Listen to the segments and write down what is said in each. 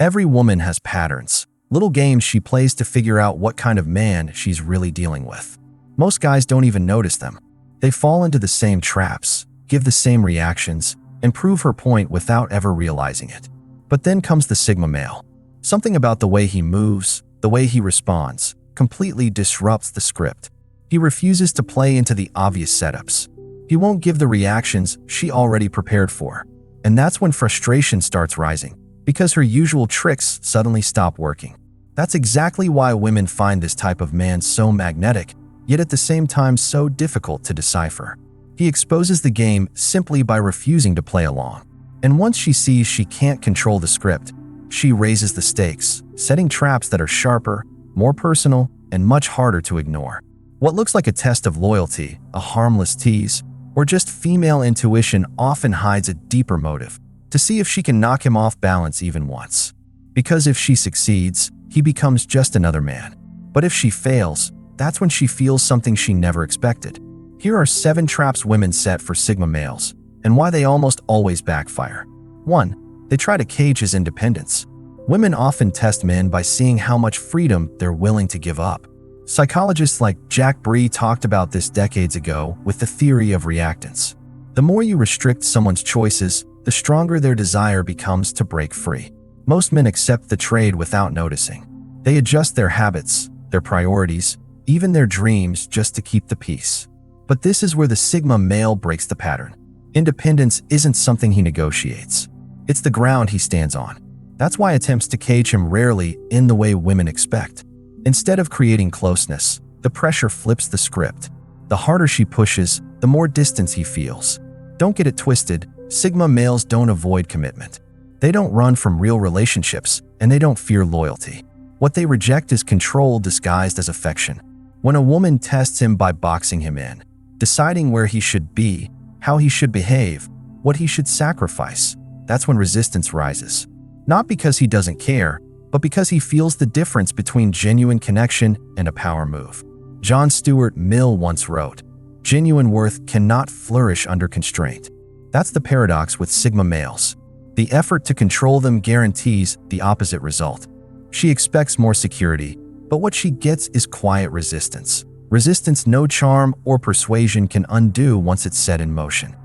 Every woman has patterns, little games she plays to figure out what kind of man she's really dealing with. Most guys don't even notice them. They fall into the same traps, give the same reactions, and prove her point without ever realizing it. But then comes the Sigma male. Something about the way he moves, the way he responds, completely disrupts the script. He refuses to play into the obvious setups. He won't give the reactions she already prepared for. And that's when frustration starts rising, because her usual tricks suddenly stop working. That's exactly why women find this type of man so magnetic, yet at the same time so difficult to decipher. He exposes the game simply by refusing to play along. And once she sees she can't control the script, she raises the stakes, setting traps that are sharper, more personal, and much harder to ignore. What looks like a test of loyalty, a harmless tease, or just female intuition often hides a deeper motive, to see if she can knock him off balance even once. Because if she succeeds, he becomes just another man. But if she fails, that's when she feels something she never expected. Here are 7 traps women set for Sigma males, and why they almost always backfire. 1. They try to cage his independence. Women often test men by seeing how much freedom they're willing to give up. Psychologists like Jack Bree talked about this decades ago with the theory of reactance. The more you restrict someone's choices, the stronger their desire becomes to break free. Most men accept the trade without noticing. They adjust their habits, their priorities, even their dreams just to keep the peace. But this is where the Sigma male breaks the pattern. Independence isn't something he negotiates. It's the ground he stands on. That's why attempts to cage him rarely end the way women expect. Instead of creating closeness, the pressure flips the script. The harder she pushes, the more distance he feels. Don't get it twisted, Sigma males don't avoid commitment. They don't run from real relationships, and they don't fear loyalty. What they reject is control disguised as affection. When a woman tests him by boxing him in, deciding where he should be, how he should behave, what he should sacrifice, that's when resistance rises. Not because he doesn't care, but because he feels the difference between genuine connection and a power move. John Stuart Mill once wrote, "Genuine worth cannot flourish under constraint." That's the paradox with Sigma males. The effort to control them guarantees the opposite result. She expects more security, but what she gets is quiet resistance. Resistance no charm or persuasion can undo once it's set in motion.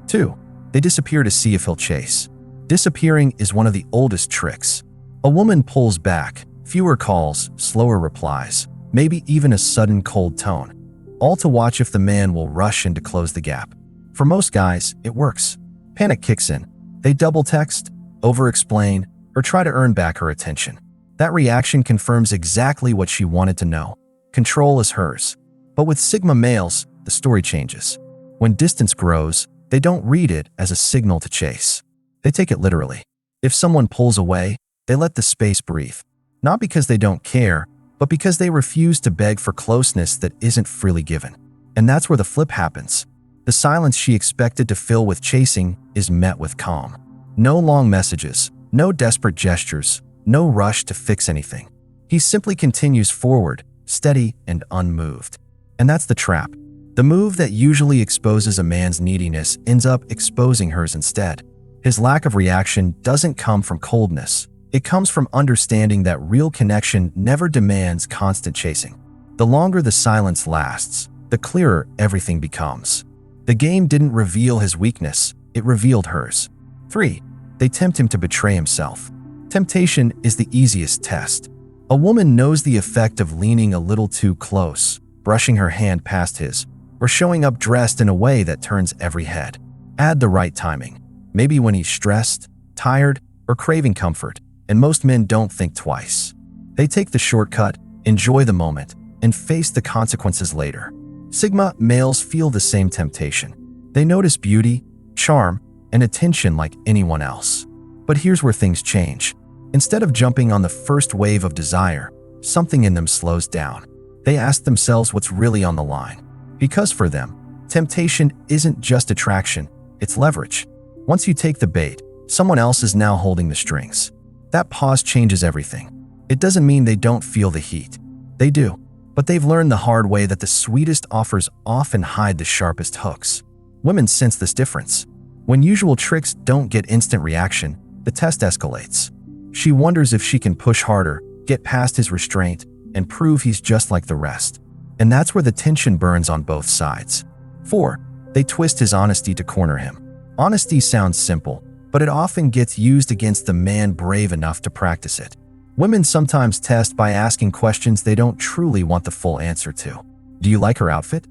2. They disappear to see if he'll chase. Disappearing is one of the oldest tricks. A woman pulls back, fewer calls, slower replies, maybe even a sudden cold tone, all to watch if the man will rush in to close the gap. For most guys, it works. Panic kicks in. They double text, over-explain, or try to earn back her attention. That reaction confirms exactly what she wanted to know. Control is hers. But with Sigma males, the story changes. When distance grows, they don't read it as a signal to chase. They take it literally. If someone pulls away, they let the space breathe. Not because they don't care, but because they refuse to beg for closeness that isn't freely given. And that's where the flip happens. The silence she expected to fill with chasing is met with calm. No long messages, no desperate gestures, no rush to fix anything. He simply continues forward, steady and unmoved. And that's the trap. The move that usually exposes a man's neediness ends up exposing hers instead. His lack of reaction doesn't come from coldness. It comes from understanding that real connection never demands constant chasing. The longer the silence lasts, the clearer everything becomes. The game didn't reveal his weakness, it revealed hers. 3. They tempt him to betray himself. Temptation is the easiest test. A woman knows the effect of leaning a little too close, brushing her hand past his, or showing up dressed in a way that turns every head. Add the right timing, maybe when he's stressed, tired, or craving comfort, and most men don't think twice. They take the shortcut, enjoy the moment, and face the consequences later. Sigma males feel the same temptation. They notice beauty, charm, and attention like anyone else. But here's where things change. Instead of jumping on the first wave of desire, something in them slows down. They ask themselves what's really on the line. Because for them, temptation isn't just attraction, it's leverage. Once you take the bait, someone else is now holding the strings. That pause changes everything. It doesn't mean they don't feel the heat. They do. But they've learned the hard way that the sweetest offers often hide the sharpest hooks. Women sense this difference. When usual tricks don't get instant reaction, the test escalates. She wonders if she can push harder, get past his restraint, and prove he's just like the rest. And that's where the tension burns on both sides. 4. They twist his honesty to corner him. Honesty sounds simple, but it often gets used against the man brave enough to practice it. Women sometimes test by asking questions they don't truly want the full answer to. Do you like her outfit?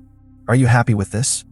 Are you happy with this?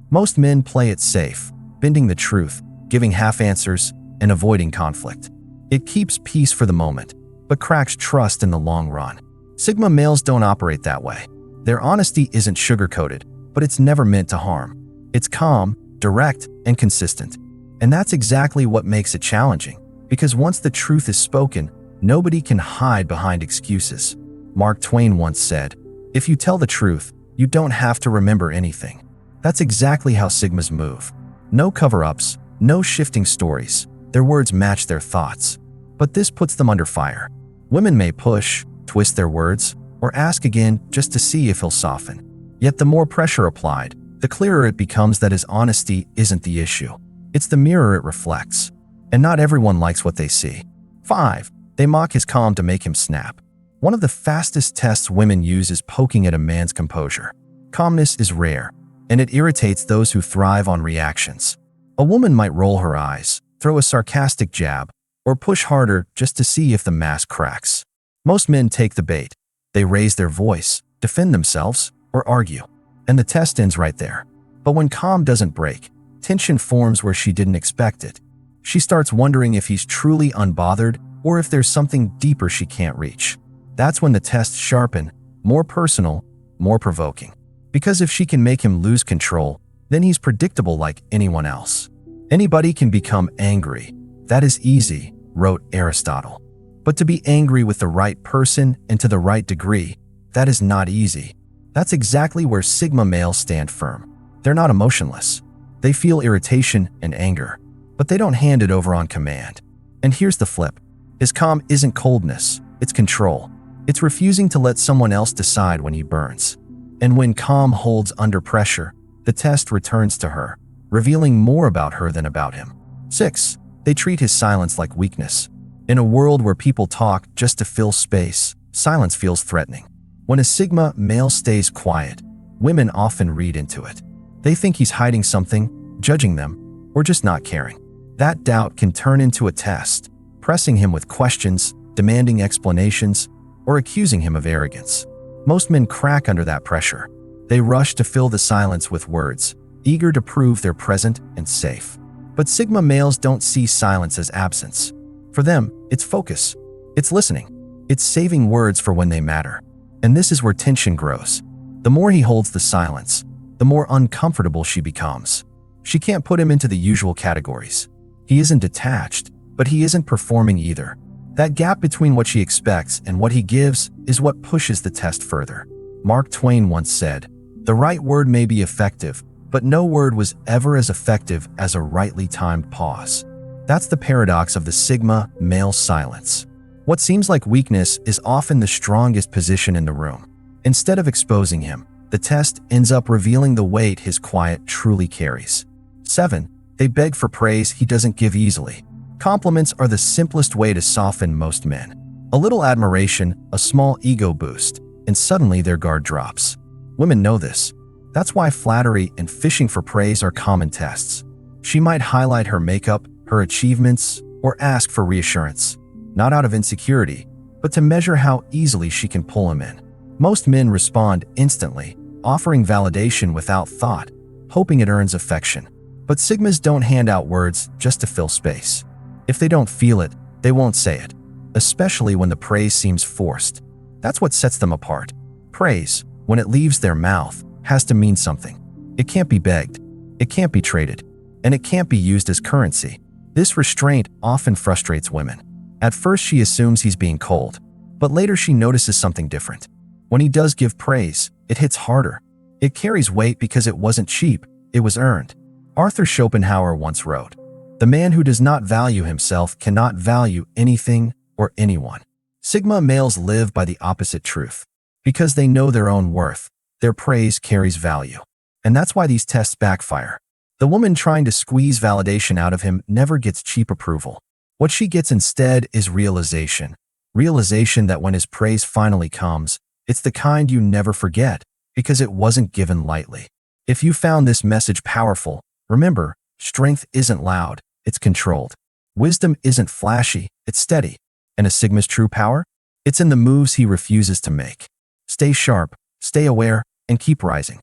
Most men play it safe, bending the truth, giving half answers, and avoiding conflict. It keeps peace for the moment, but cracks trust in the long run. Sigma males don't operate that way. Their honesty isn't sugar-coated, but it's never meant to harm. It's calm, direct, and consistent. And that's exactly what makes it challenging, because once the truth is spoken, nobody can hide behind excuses. Mark Twain once said, "If you tell the truth, you don't have to remember anything." That's exactly how Sigmas move. No cover-ups, no shifting stories. Their words match their thoughts. But this puts them under fire. Women may push, twist their words, or ask again just to see if he'll soften. Yet the more pressure applied, the clearer it becomes that his honesty isn't the issue. It's the mirror it reflects. And not everyone likes what they see. 5. They mock his calm to make him snap. One of the fastest tests women use is poking at a man's composure. Calmness is rare, and it irritates those who thrive on reactions. A woman might roll her eyes, throw a sarcastic jab, or push harder just to see if the mask cracks. Most men take the bait. They raise their voice, defend themselves, or argue. And the test ends right there. But when calm doesn't break, tension forms where she didn't expect it. She starts wondering if he's truly unbothered or if there's something deeper she can't reach. That's when the tests sharpen, more personal, more provoking. Because if she can make him lose control, then he's predictable like anyone else. Anybody can become angry. That is easy, wrote Aristotle. But to be angry with the right person and to the right degree, that is not easy. That's exactly where Sigma males stand firm. They're not emotionless. They feel irritation and anger, but they don't hand it over on command. And here's the flip. His calm isn't coldness, it's control. It's refusing to let someone else decide when he burns. And when calm holds under pressure, the test returns to her, revealing more about her than about him. 6. They treat his silence like weakness. In a world where people talk just to fill space, silence feels threatening. When a Sigma male stays quiet, women often read into it. They think he's hiding something, judging them, or just not caring. That doubt can turn into a test, pressing him with questions, demanding explanations, or accusing him of arrogance. Most men crack under that pressure. They rush to fill the silence with words, eager to prove they're present and safe. But Sigma males don't see silence as absence. For them, it's focus. It's listening. It's saving words for when they matter. And this is where tension grows. The more he holds the silence, the more uncomfortable she becomes. She can't put him into the usual categories. He isn't detached, but he isn't performing either. That gap between what she expects and what he gives is what pushes the test further. Mark Twain once said, "The right word may be effective, but no word was ever as effective as a rightly timed pause." That's the paradox of the Sigma male silence. What seems like weakness is often the strongest position in the room. Instead of exposing him, the test ends up revealing the weight his quiet truly carries. 7. They beg for praise he doesn't give easily. Compliments are the simplest way to soften most men. A little admiration, a small ego boost, and suddenly their guard drops. Women know this. That's why flattery and fishing for praise are common tests. She might highlight her makeup, her achievements, or ask for reassurance. Not out of insecurity, but to measure how easily she can pull him in. Most men respond instantly, offering validation without thought, hoping it earns affection. But Sigmas don't hand out words just to fill space. If they don't feel it, they won't say it, especially when the praise seems forced. That's what sets them apart. Praise, when it leaves their mouth, has to mean something. It can't be begged, it can't be traded, and it can't be used as currency. This restraint often frustrates women. At first she assumes he's being cold, but later she notices something different. When he does give praise, it hits harder. It carries weight because it wasn't cheap, it was earned. Arthur Schopenhauer once wrote, "The man who does not value himself cannot value anything or anyone." Sigma males live by the opposite truth. Because they know their own worth, their praise carries value. And that's why these tests backfire. The woman trying to squeeze validation out of him never gets cheap approval. What she gets instead is realization. Realization that when his praise finally comes, it's the kind you never forget because it wasn't given lightly. If you found this message powerful, remember, strength isn't loud, it's controlled. Wisdom isn't flashy, it's steady. And a Sigma's true power? It's in the moves he refuses to make. Stay sharp, stay aware, and keep rising.